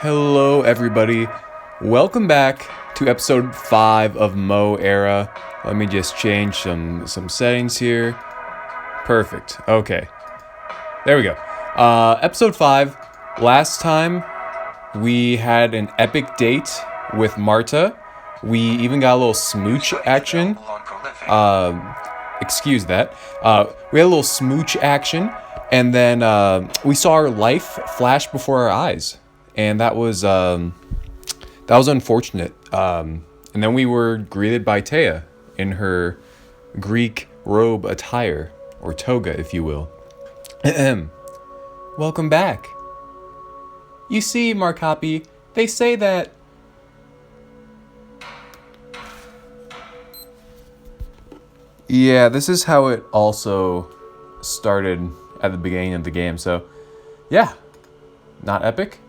Hello, everybody. Welcome back to episode 5 of Mo Era. Let me just change some settings here. Perfect. Okay. There we go. Episode 5. Last time, we had an epic date with Marta. We even got a little smooch action. Excuse that. We had a little smooch action. And then we saw our life flash before our eyes. And that was unfortunate. And then we were greeted by Taya in her Greek robe attire, or toga, if you will. Welcome back. You see, Markapi, they say that... Yeah, this is how it also started at the beginning of the game, so... Yeah. Not epic?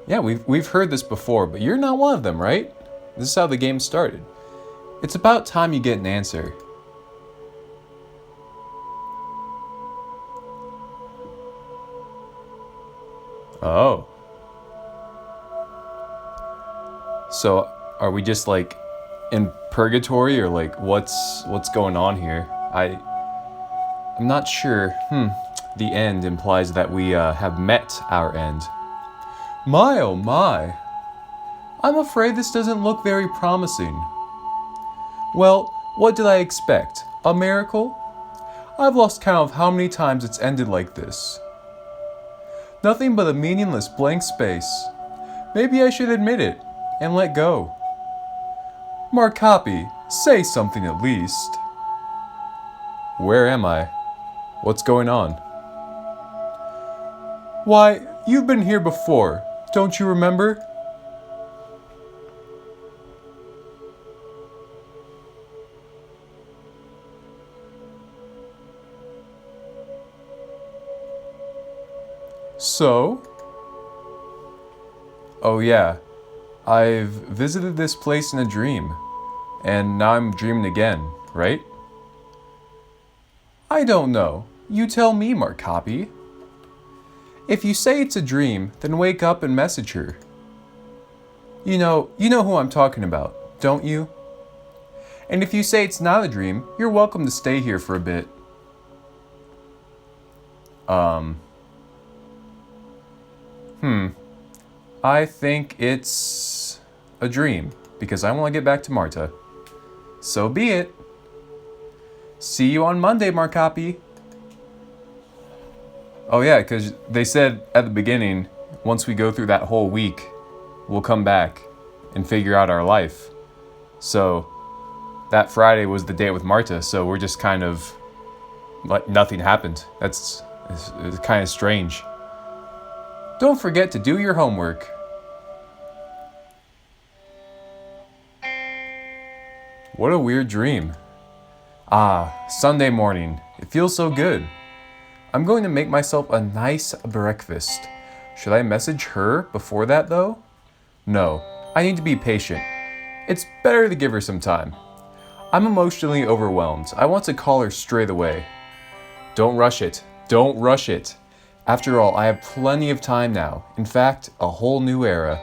Yeah, we've heard this before, but you're not one of them, right? This is how the game started. It's about time you get an answer. Oh. So, are we just like in purgatory, or like what's going on here? I'm not sure. The end implies that we have met our end. My oh my. I'm afraid this doesn't look very promising. Well, what did I expect? A miracle? I've lost count of how many times it's ended like this. Nothing but a meaningless blank space. Maybe I should admit it and let go. Markapi, say something at least. Where am I? What's going on? Why, you've been here before. Don't you remember? So? Oh yeah, I've visited this place in a dream, and now I'm dreaming again, right? I don't know. You tell me, Markapi. If you say it's a dream, then wake up and message her. You know who I'm talking about, don't you? And if you say it's not a dream, you're welcome to stay here for a bit. I think it's a dream, because I want to get back to Marta. So be it. See you on Monday, Markapi. Oh yeah, because they said at the beginning, once we go through that whole week, we'll come back and figure out our life. So that Friday was the date with Marta, so we're just kind of like nothing happened. It's kind of strange. Don't forget to do your homework. What a weird dream. Sunday morning. It feels so good. I'm going to make myself a nice breakfast. Should I message her before that, though? No, I need to be patient. It's better to give her some time. I'm emotionally overwhelmed. I want to call her straight away. Don't rush it. Don't rush it. After all, I have plenty of time now. In fact, a whole new era.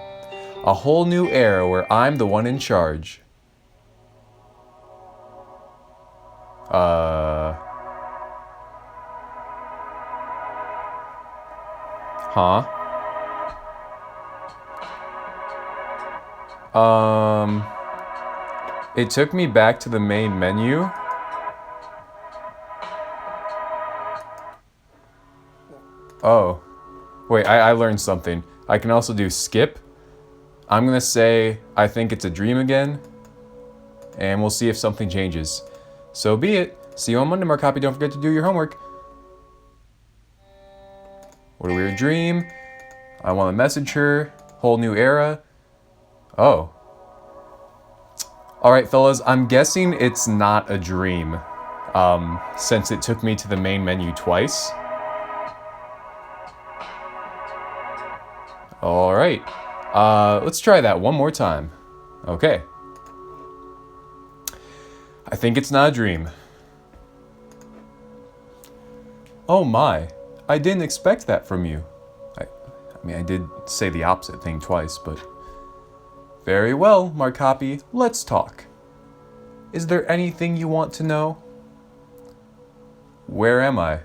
A whole new era where I'm the one in charge. Huh? It took me back to the main menu. Oh. Wait, I learned something. I can also do skip. I'm gonna say I think it's a dream again. And we'll see if something changes. So be it. See you on Monday, Markapi. Don't forget to do your homework. What a weird dream. I want to message her. Whole new era. Oh. Alright, fellas. I'm guessing it's not a dream. Since it took me to the main menu twice. Alright. Let's try that one more time. Okay. I think it's not a dream. Oh my. I didn't expect that from you. I mean, I did say the opposite thing twice, but... Very well, Markapi, let's talk. Is there anything you want to know? Where am I?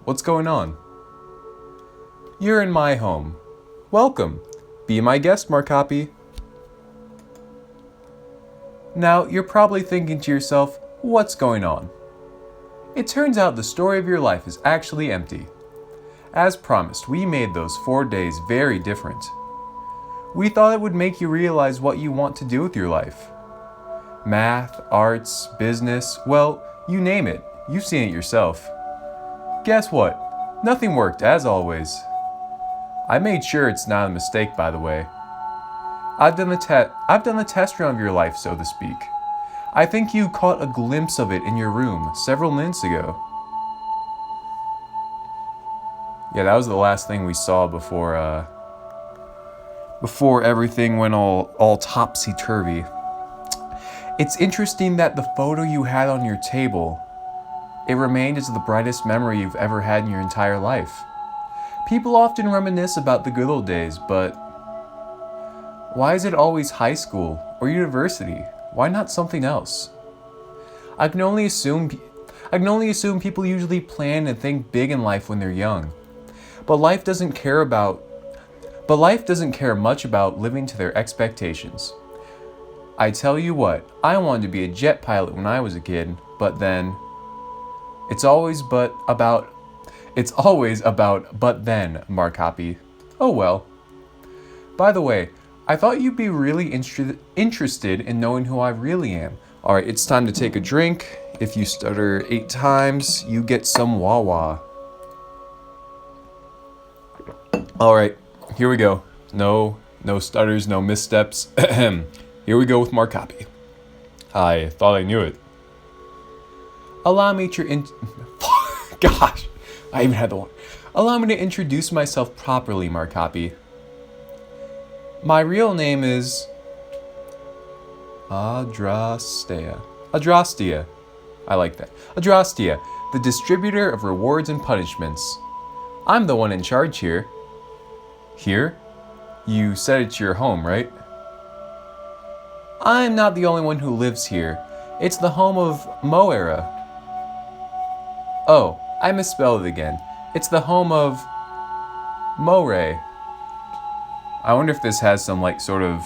What's going on? You're in my home. Welcome. Be my guest, Markapi. Now, you're probably thinking to yourself, what's going on? It turns out the story of your life is actually empty. As promised, we made those 4 days very different. We thought it would make you realize what you want to do with your life. Math, arts, business, well, you name it. You've seen it yourself. Guess what? Nothing worked, as always. I made sure it's not a mistake, by the way. I've done the test run of your life, so to speak. I think you caught a glimpse of it in your room several minutes ago. Yeah, that was the last thing we saw before everything went all topsy-turvy. It's interesting that the photo you had on your table, it remained as the brightest memory you've ever had in your entire life. People often reminisce about the good old days, but why is it always high school or university? Why not something else? I can only assume people usually plan and think big in life when they're young. But life doesn't care much about living to their expectations. I tell you what, I wanted to be a jet pilot when I was a kid, but then it's always about but then, Markapi. Oh well. By the way, I thought you'd be really interested in knowing who I really am. Alright, it's time to take a drink. If you stutter 8 times, you get some Wawa. Alright, here we go. No stutters, no missteps. Here we go with Markapi. I thought I knew it. Allow me to Gosh, I even had the one. Allow me to introduce myself properly, Markapi. My real name is Adrastea. I like that. Adrastea, the distributor of rewards and punishments. I'm the one in charge here. Here? You said it's your home, right? I'm not the only one who lives here. It's the home of Moera. Oh, I misspelled it again. It's the home of Moray. I wonder if this has some sort of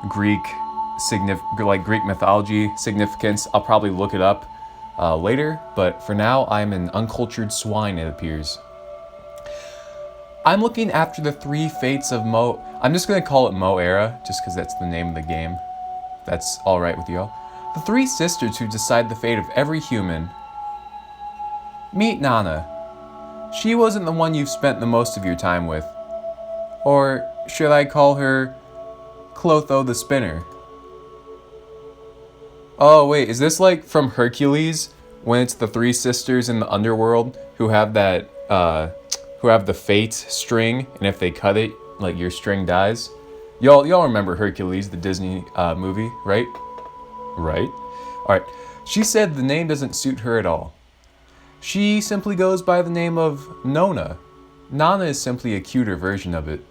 Greek mythology significance. I'll probably look it up later, but for now I'm an uncultured swine, it appears. I'm looking after the 3 fates of I'm just gonna call it Moera, just because that's the name of the game. That's alright with y'all. The 3 sisters who decide the fate of every human. Meet Nana. She wasn't the one you've spent the most of your time with. Or should I call her Clotho the Spinner? Oh wait, is this from Hercules? When it's the 3 sisters in the underworld who have that, who have the fate string, and if they cut it, your string dies? Y'all remember Hercules, the Disney movie, right? Right? Alright, she said the name doesn't suit her at all. She simply goes by the name of Nona. Nana is simply a cuter version of it.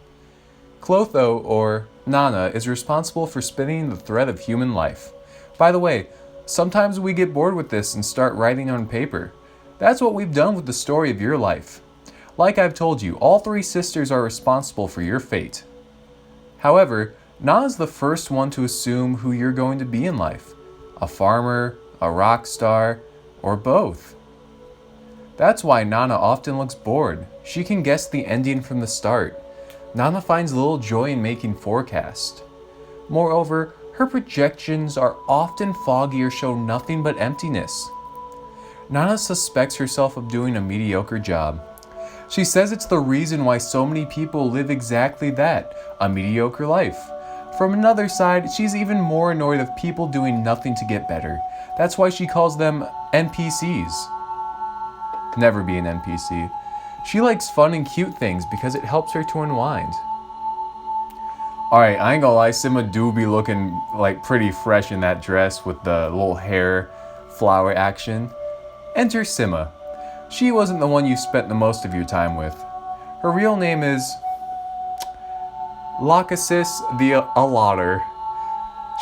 Clotho, or Nana, is responsible for spinning the thread of human life. By the way, sometimes we get bored with this and start writing on paper. That's what we've done with the story of your life. Like I've told you, all 3 sisters are responsible for your fate. However, Nana's the first one to assume who you're going to be in life. A farmer, a rock star, or both. That's why Nana often looks bored. She can guess the ending from the start. Nana finds little joy in making forecasts. Moreover, her projections are often foggy or show nothing but emptiness. Nana suspects herself of doing a mediocre job. She says it's the reason why so many people live exactly that, a mediocre life. From another side, she's even more annoyed of people doing nothing to get better. That's why she calls them NPCs. Never be an NPC. She likes fun and cute things because it helps her to unwind. Alright, I ain't gonna lie, Sima do be looking pretty fresh in that dress with the little hair flower action. Enter Sima. She wasn't the one you spent the most of your time with. Her real name is Lachesis the Allottor.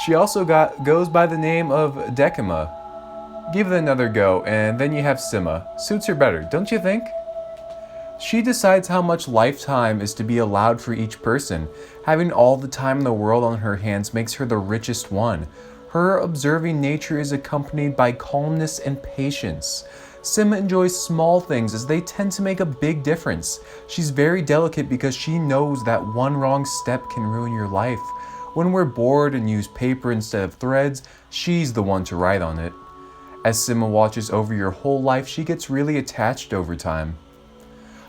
She also goes by the name of Decima. Give it another go, and then you have Sima. Suits her better, don't you think? She decides how much lifetime is to be allowed for each person. Having all the time in the world on her hands makes her the richest one. Her observing nature is accompanied by calmness and patience. Sima enjoys small things as they tend to make a big difference. She's very delicate because she knows that one wrong step can ruin your life. When we're bored and use paper instead of threads, she's the one to write on it. As Sima watches over your whole life, she gets really attached over time.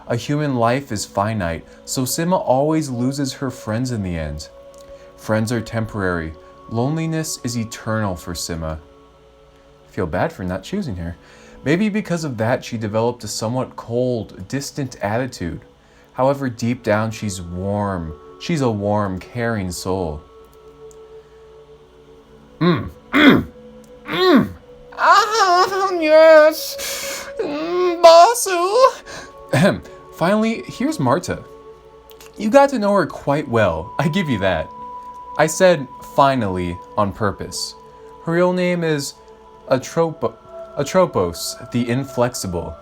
A human life is finite, so Sima always loses her friends in the end. Friends are temporary. Loneliness is eternal for Sima. I feel bad for not choosing her. Maybe because of that, she developed a somewhat cold, distant attitude. However, deep down, she's warm. She's a warm, caring soul. Yes! Basu! Finally, here's Marta. You got to know her quite well, I give you that. I said finally on purpose. Her real name is Atropos, the Inflexible.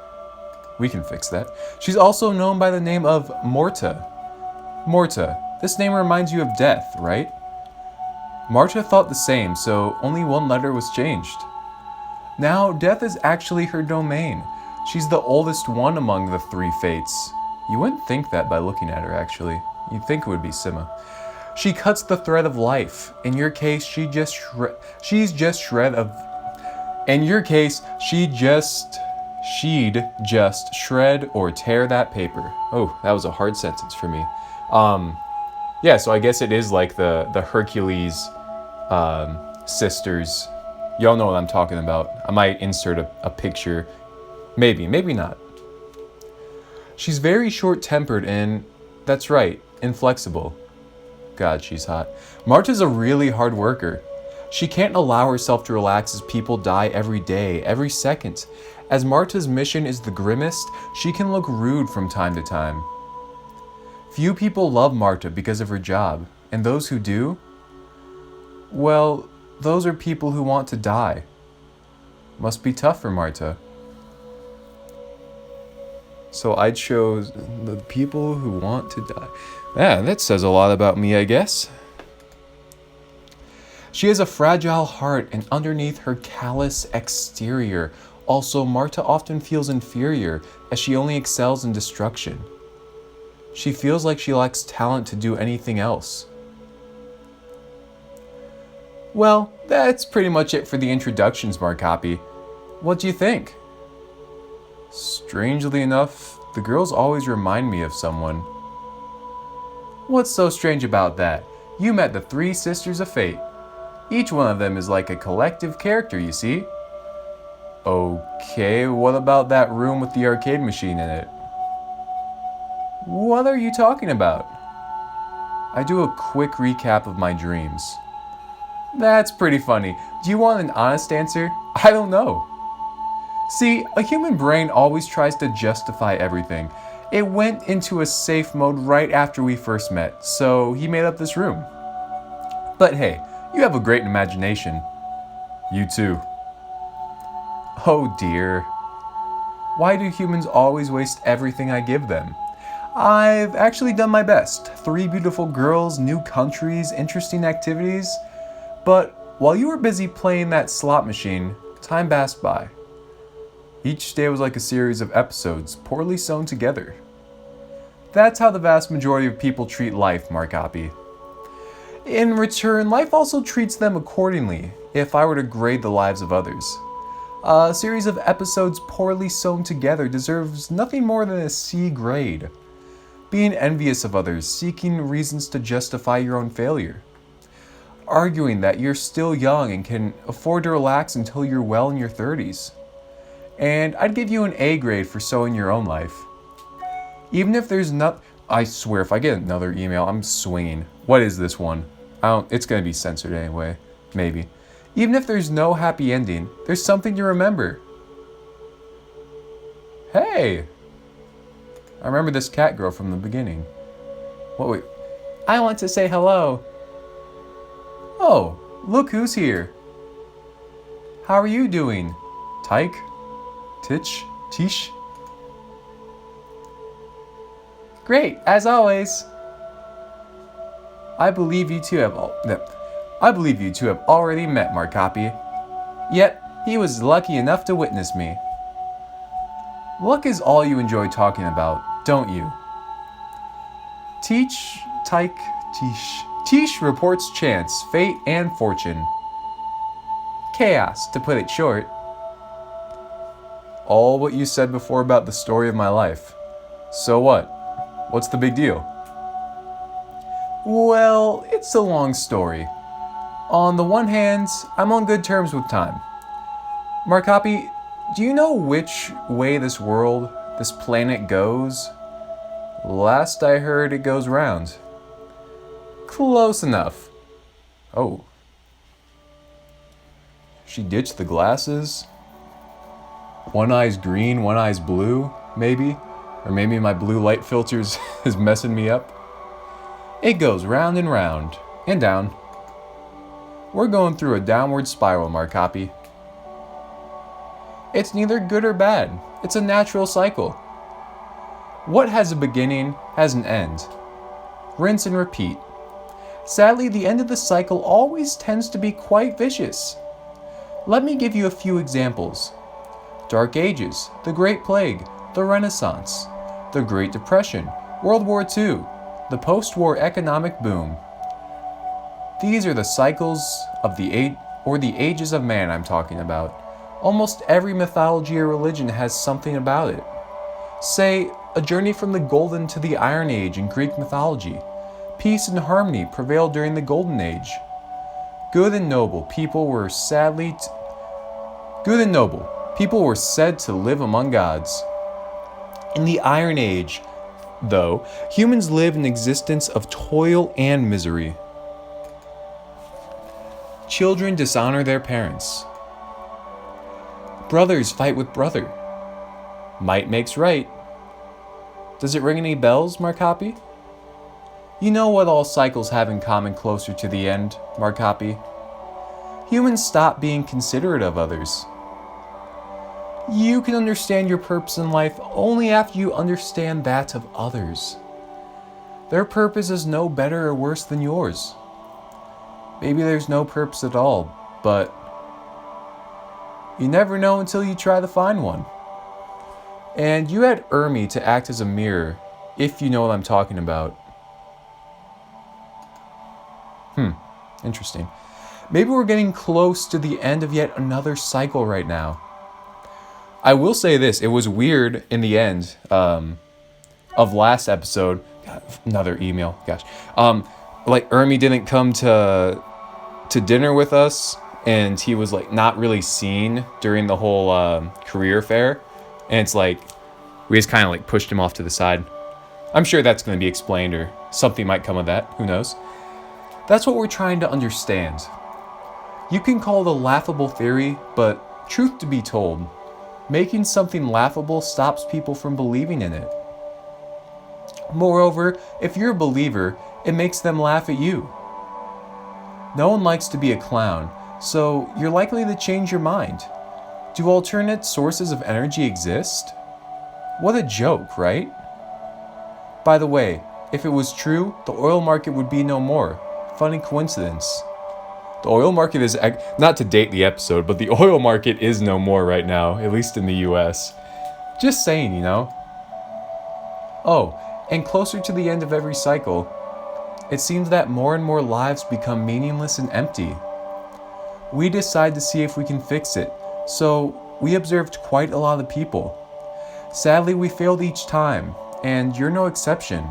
We can fix that. She's also known by the name of Morta. Morta, this name reminds you of death, right? Marta thought the same, so only one letter was changed. Now, death is actually her domain. She's the oldest one among the three fates. You wouldn't think that by looking at her, actually. You'd think it would be Sima. She cuts the thread of life. In your case, she'd just shred or tear that paper. Oh, that was a hard sentence for me. Yeah, so I guess it is like the Hercules sisters. Y'all know what I'm talking about. I might insert a picture. Maybe not. She's very short-tempered and, that's right, inflexible. God, she's hot. Marta's a really hard worker. She can't allow herself to relax as people die every day, every second. As Marta's mission is the grimmest, she can look rude from time to time. Few people love Marta because of her job, and those who do, well, those are people who want to die. Must be tough for Marta. So I chose the people who want to die. Yeah, that says a lot about me, I guess. She has a fragile heart, and underneath her callous exterior, also Marta often feels inferior, as she only excels in destruction. She feels like she lacks talent to do anything else. Well, that's pretty much it for the introductions, Markapi. What do you think? Strangely enough, the girls always remind me of someone. What's so strange about that? You met the three sisters of fate. Each one of them is like a collective character, you see? Okay, what about that room with the arcade machine in it? What are you talking about? I do a quick recap of my dreams. That's pretty funny. Do you want an honest answer? I don't know. See, a human brain always tries to justify everything. It went into a safe mode right after we first met, so he made up this room. But hey, you have a great imagination. You too. Oh dear. Why do humans always waste everything I give them? I've actually done my best. 3 beautiful girls, new countries, interesting activities. But while you were busy playing that slot machine, time passed by. Each day was like a series of episodes, poorly sewn together. That's how the vast majority of people treat life, Markapi. In return, life also treats them accordingly, if I were to grade the lives of others. A series of episodes poorly sewn together deserves nothing more than a C grade. Being envious of others, seeking reasons to justify your own failure. Arguing that you're still young and can afford to relax until you're well in your 30s. And I'd give you an A grade for sewing your own life. Even if there's not, I swear if I get another email, I'm swinging. What is this one? It's gonna be censored anyway, maybe. Even if there's no happy ending, there's something to remember. Hey! I remember this cat girl from the beginning. Wait. I want to say hello. Oh, look who's here. How are you doing? Tyke? Titch? Tish? Great, as always. I believe you two have already met Markapi. Yet, he was lucky enough to witness me. Luck is all you enjoy talking about, don't you? Teach, Tyke, Tish. Tish reports chance, fate, and fortune. Chaos, to put it short. All what you said before about the story of my life. So what? What's the big deal? Well, it's a long story. On the one hand, I'm on good terms with time. Markapi, do you know which way this world, this planet goes? Last I heard, it goes round. Close enough. Oh. She ditched the glasses? One eye's green, one eye's blue, maybe? Or maybe my blue light filters is messing me up? It goes round and round, and down. We're going through a downward spiral, Markapi. It's neither good or bad. It's a natural cycle. What has a beginning has an end. Rinse and repeat. Sadly, the end of the cycle always tends to be quite vicious. Let me give you a few examples. Dark Ages, the Great Plague, the Renaissance, the Great Depression, World War II, the post-war economic boom. These are the cycles of the ages of man I'm talking about. Almost every mythology or religion has something about it. Say, a journey from the Golden to the Iron Age in Greek mythology. Peace and harmony prevailed during the Golden Age. Good and noble people were said to live among gods. In the Iron Age, though, humans live an existence of toil and misery. Children dishonor their parents. Brothers fight with brother. Might makes right. Does it ring any bells, Markapi? You know what all cycles have in common closer to the end, Markapi? Humans stop being considerate of others. You can understand your purpose in life only after you understand that of others. Their purpose is no better or worse than yours. Maybe there's no purpose at all, but you never know until you try to find one. And you had Ermi to act as a mirror, if you know what I'm talking about. Interesting. Maybe we're getting close to the end of yet another cycle right now. I will say this, it was weird in the end of last episode. God, another email, gosh. Like Ermi didn't come to dinner with us, and he was like not really seen during the whole career fair. And it's like, we just kind of like pushed him off to the side. I'm sure that's going to be explained, or something might come of that, who knows. That's what we're trying to understand. You can call it a laughable theory, but truth to be told, making something laughable stops people from believing in it. Moreover, if you're a believer, it makes them laugh at you. No one likes to be a clown, so you're likely to change your mind. Do alternate sources of energy exist? What a joke, right? By the way, if it was true, the oil market would be no more. Funny coincidence. The oil market is, not to date the episode, but the oil market is no more right now, at least in the US. Just saying, you know. Oh, and closer to the end of every cycle, it seems that more and more lives become meaningless and empty. We decide to see if we can fix it, so we observed quite a lot of people. Sadly, we failed each time, and you're no exception.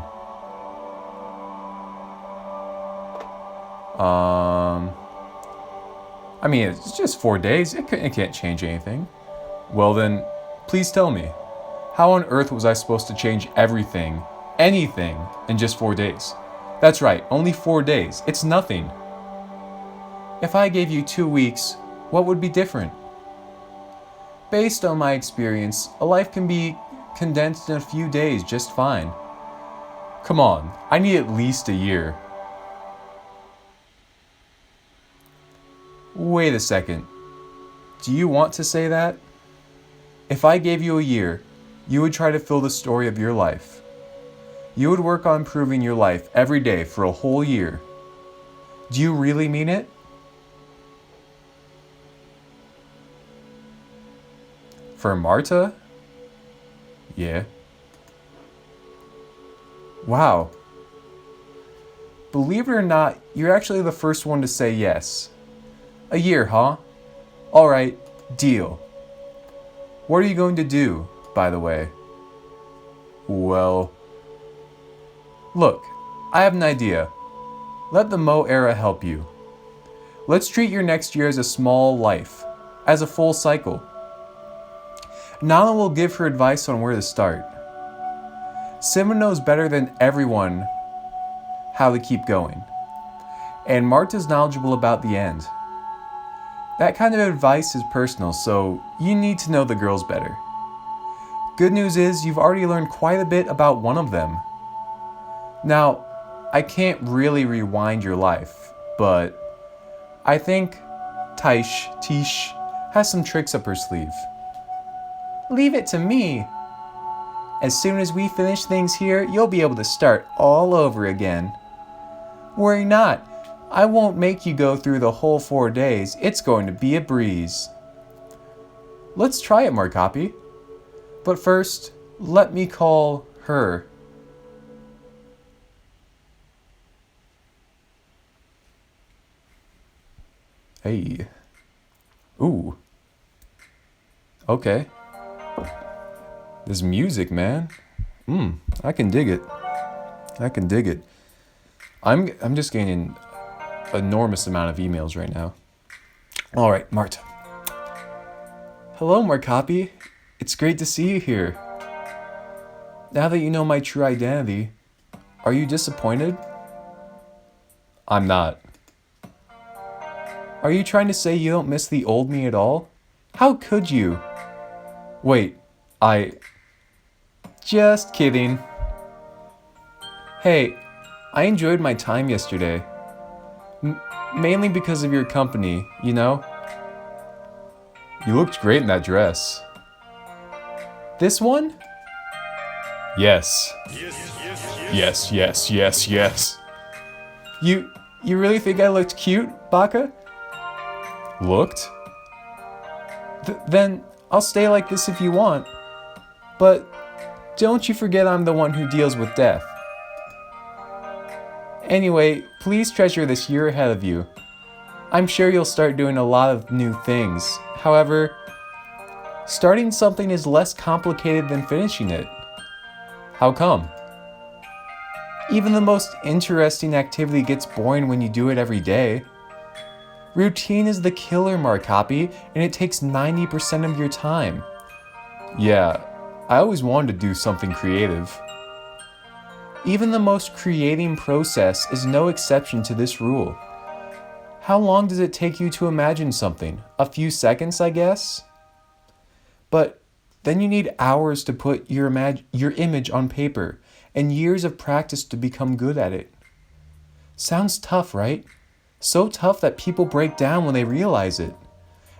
I mean, it's just 4 days. It can't change anything. Well then, please tell me, how on earth was I supposed to change everything, anything, in just 4 days? That's right, only 4 days. It's nothing. If I gave you 2 weeks, what would be different? Based on my experience, a life can be condensed in a few days just fine. Come on, I need at least a year. Wait a second. Do you want to say that? If I gave you a year, you would try to fill the story of your life. You would work on improving your life every day for a whole year. Do you really mean it? For Marta? Yeah. Wow. Believe it or not, you're actually the first one to say yes. A year, huh? Alright, deal. What are you going to do, by the way? Well... Look, I have an idea. Let the Mo era help you. Let's treat your next year as a small life, as a full cycle. Nana will give her advice on where to start. Simon knows better than everyone how to keep going. And Marta's knowledgeable about the end. That kind of advice is personal, so you need to know the girls better. Good news is you've already learned quite a bit about one of them. Now, I can't really rewind your life, but I think Tish has some tricks up her sleeve. Leave it to me. As soon as we finish things here, you'll be able to start all over again. Worry not. I won't make you go through the whole 4 days. It's going to be a breeze. Let's try it, Markapi. But first, let me call her. Hey. Ooh. Okay. This music, man. I can dig it. I can dig it. I'm just getting an enormous amount of emails right now. All right, Marta. Hello, Markapi. It's great to see you here. Now that you know my true identity, are you disappointed? I'm not. Are you trying to say you don't miss the old me at all? How could you? Wait, Just kidding. Hey, I enjoyed my time yesterday. Mainly because of your company, you know? You looked great in that dress. This one? Yes. Yes. You really think I looked cute, Baka? Looked? Then I'll stay like this if you want. But don't you forget I'm the one who deals with death. Anyway, please treasure this year ahead of you. I'm sure you'll start doing a lot of new things. However, starting something is less complicated than finishing it. How come? Even the most interesting activity gets boring when you do it every day. Routine is the killer, Markapi, and it takes 90% of your time. Yeah, I always wanted to do something creative. Even the most creating process is no exception to this rule. How long does it take you to imagine something? A few seconds, I guess? But then you need hours to put your image on paper and years of practice to become good at it. Sounds tough, right? So tough that people break down when they realize it.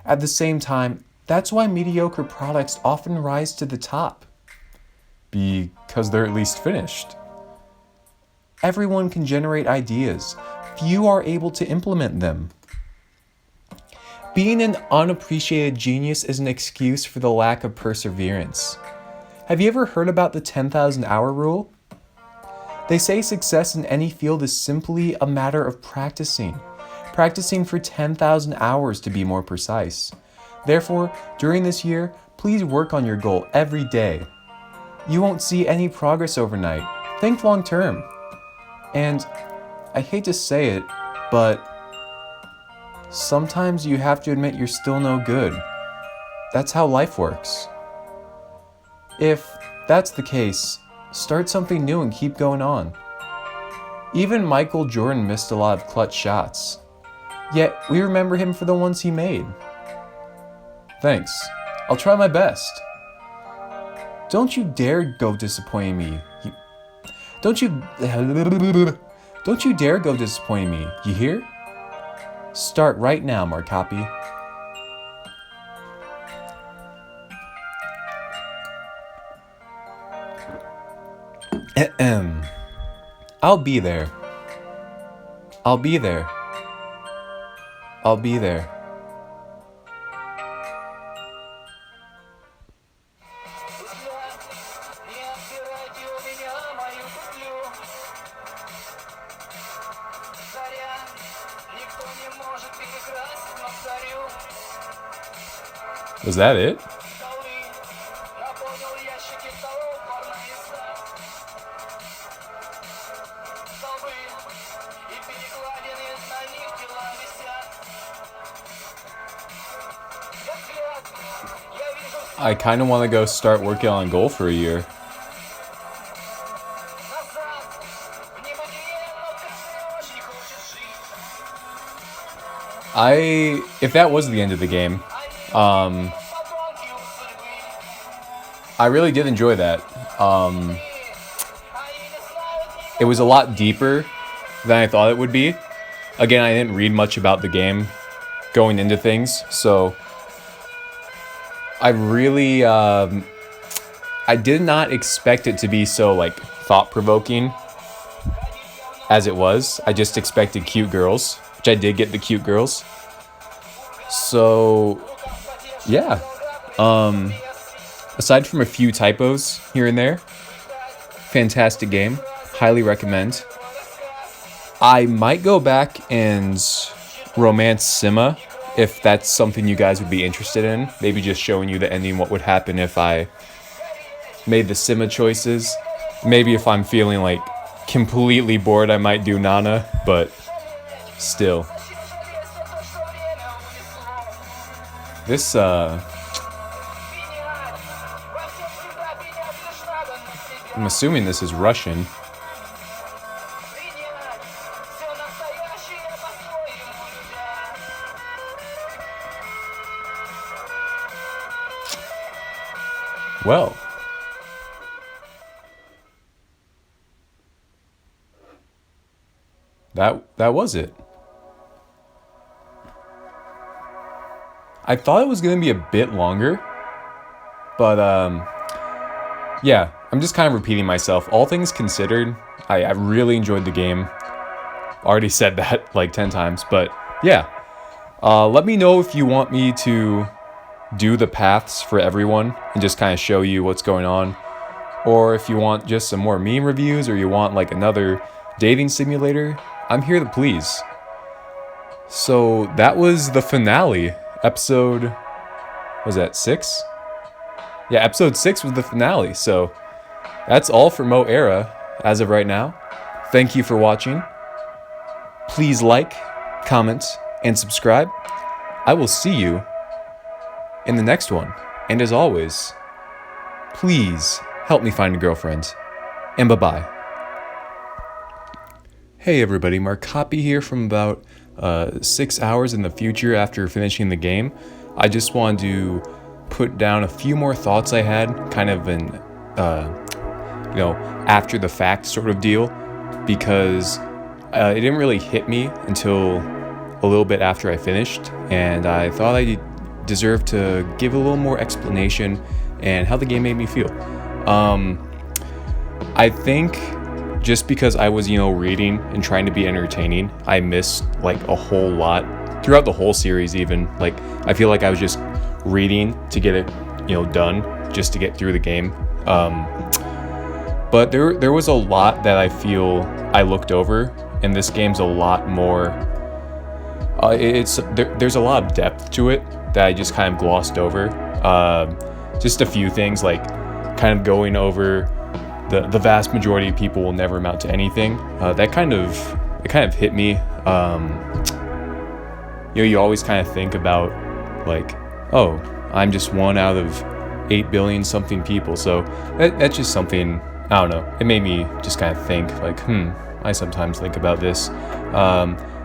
At the same time, that's why mediocre products often rise to the top. Because they're at least finished. Everyone can generate ideas. Few are able to implement them. Being an unappreciated genius is an excuse for the lack of perseverance. Have you ever heard about the 10,000 hour rule? They say success in any field is simply a matter of practicing. Practicing for 10,000 hours to be more precise. Therefore, during this year, please work on your goal every day. You won't see any progress overnight. Think long term. And I hate to say it, but sometimes you have to admit you're still no good. That's how life works. If that's the case, start something new and keep going on. Even Michael Jordan missed a lot of clutch shots. Yet we remember him for the ones he made. Thanks. I'll try my best. Don't you dare go disappointing me. Don't you dare go disappointing me, you hear? Start right now, Markapi. I'll be there. I'll be there. I'll be there. Was that it? I kind of want to go start working on goal for a year. If that was the end of the game, I really did enjoy that. It was a lot deeper than I thought it would be. Again, I didn't read much about the game going into things, so I really, I did not expect it to be so, like, thought-provoking as it was. I just expected cute girls, which I did get the cute girls. So, yeah. Aside from a few typos here and there, fantastic game. Highly recommend. I might go back and romance Sima if that's something you guys would be interested in. Maybe just showing you the ending, what would happen if I made the Sima choices. Maybe if I'm feeling like completely bored, I might do Nana, but still. This, I'm assuming this is Russian. Well, that was it. I thought it was going to be a bit longer, but yeah, I'm just kind of repeating myself. All things considered, I really enjoyed the game. Already said that like 10 times, but yeah. Let me know if you want me to do the paths for everyone and just kind of show you what's going on, or if you want just some more meme reviews, or you want like another dating simulator. I'm here to please. So that was the finale. Episode, was that 6? Yeah, episode 6 was the finale. So that's all for Mo Era as of right now. Thank you for watching. Please like, comment, and subscribe. I will see you in the next one. And as always, please help me find a girlfriend. And bye-bye. Hey everybody, Markapi here from about 6 hours in the future after finishing the game. I just wanted to put down a few more thoughts I had, kind of an, after the fact sort of deal, because it didn't really hit me until a little bit after I finished, and I thought I deserved to give a little more explanation and how the game made me feel. I think just because I was, reading and trying to be entertaining, I missed like a whole lot throughout the whole series. Even like I feel like I was just reading to get it, done, just to get through the game. But there was a lot that I feel I looked over, and this game's a lot more. There's a lot of depth to it that I just kind of glossed over. Just a few things, like kind of going over the vast majority of people will never amount to anything. That kind of hit me. You always kind of think about like, oh, I'm just one out of 8 billion something people. So that's just something, I don't know. It made me just kind of think like, I sometimes think about this.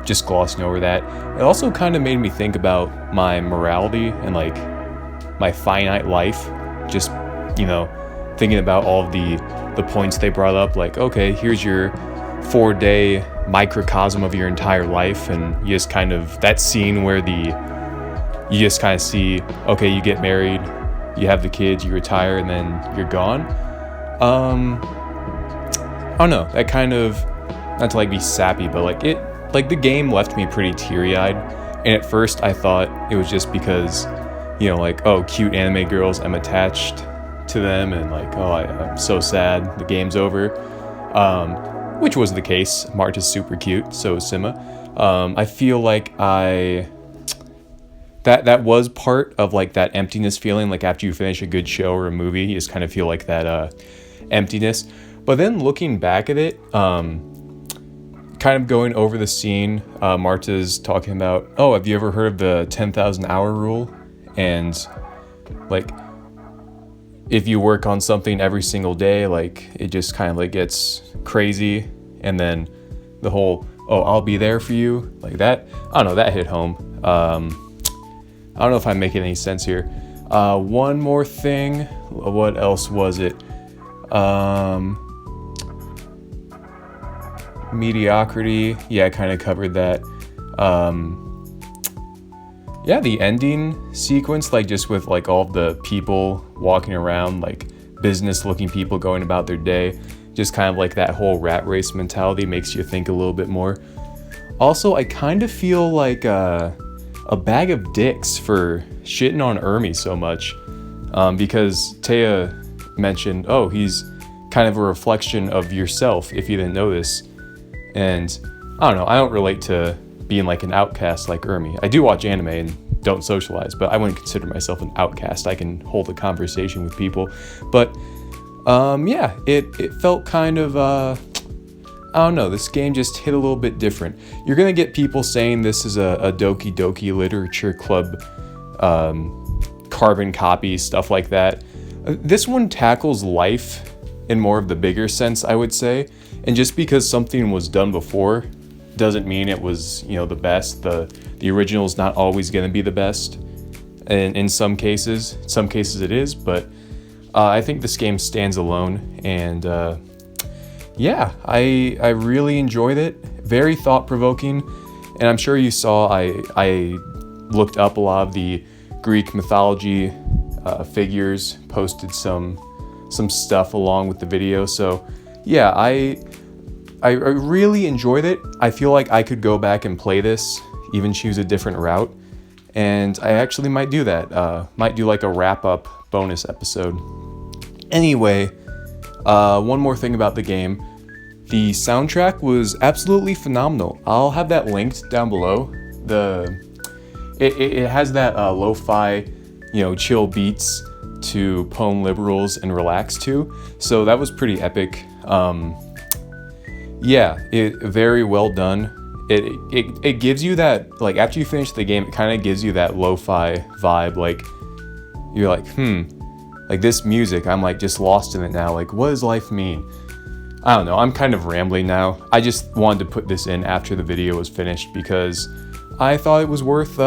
Just glossing over that. It also kind of made me think about my morality and like my finite life. Just, thinking about all of the points they brought up, like, okay, here's your 4-day microcosm of your entire life, and you just kind of, that scene where you just kind of see, okay, you get married, you have the kids, you retire, and then you're gone. I don't know, that kind of, not to like be sappy, but like the game left me pretty teary-eyed. And at first I thought it was just because, you know, like, oh, cute anime girls, I'm attached to them, and like, oh, I'm so sad, the game's over. Which was the case. Marta's super cute, so is Sima. I feel like that was part of like that emptiness feeling, like after you finish a good show or a movie, you just kind of feel like that emptiness. But then looking back at it, kind of going over the scene, Marta's talking about, oh, have you ever heard of the 10,000 hour rule? And like, if you work on something every single day, like it just kind of like gets crazy. And then the whole, oh, I'll be there for you, like that, I don't know, that hit home. I don't know if I'm making any sense here. One more thing, what else was it? Mediocrity, yeah, I kind of covered that. Yeah, the ending sequence, like just with like all the people walking around, like business looking people going about their day, just kind of like that whole rat race mentality makes you think a little bit more. Also, I kind of feel like a bag of dicks for shitting on Ermi so much, because Taya mentioned, oh, he's kind of a reflection of yourself, if you didn't know this. And I don't know, I don't relate to being like an outcast like Ermi. I do watch anime and don't socialize, but I wouldn't consider myself an outcast. I can hold a conversation with people. But yeah, it felt kind of, I don't know, this game just hit a little bit different. You're gonna get people saying this is a Doki Doki Literature Club carbon copy, stuff like that. This one tackles life in more of the bigger sense, I would say. And just because something was done before doesn't mean it was, you know, the best. The original is not always going to be the best. And in some cases it is, but I think this game stands alone. And yeah, I really enjoyed it. Very thought-provoking. And I'm sure you saw I looked up a lot of the Greek mythology figures, posted some stuff along with the video. So yeah, I really enjoyed it. I feel like I could go back and play this, even choose a different route. And I actually might do that. Might do like a wrap-up bonus episode. Anyway, one more thing about the game. The soundtrack was absolutely phenomenal. I'll have that linked down below. It has that lo-fi, you know, chill beats to pwn liberals and relax to. So that was pretty epic. Yeah, it very well done. It gives you that, like, after you finish the game, it kind of gives you that lo-fi vibe. Like, you're like, like this music, I'm like just lost in it now. Like, what does life mean? I don't know, I'm kind of rambling now. I just wanted to put this in after the video was finished because I thought it was worth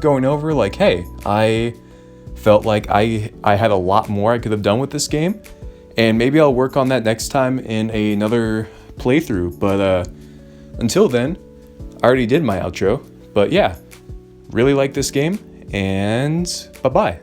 going over. Like, hey, I felt like I had a lot more I could have done with this game, and maybe I'll work on that next time in another playthrough. But until then, I already did my outro. But yeah, really like this game, and bye-bye.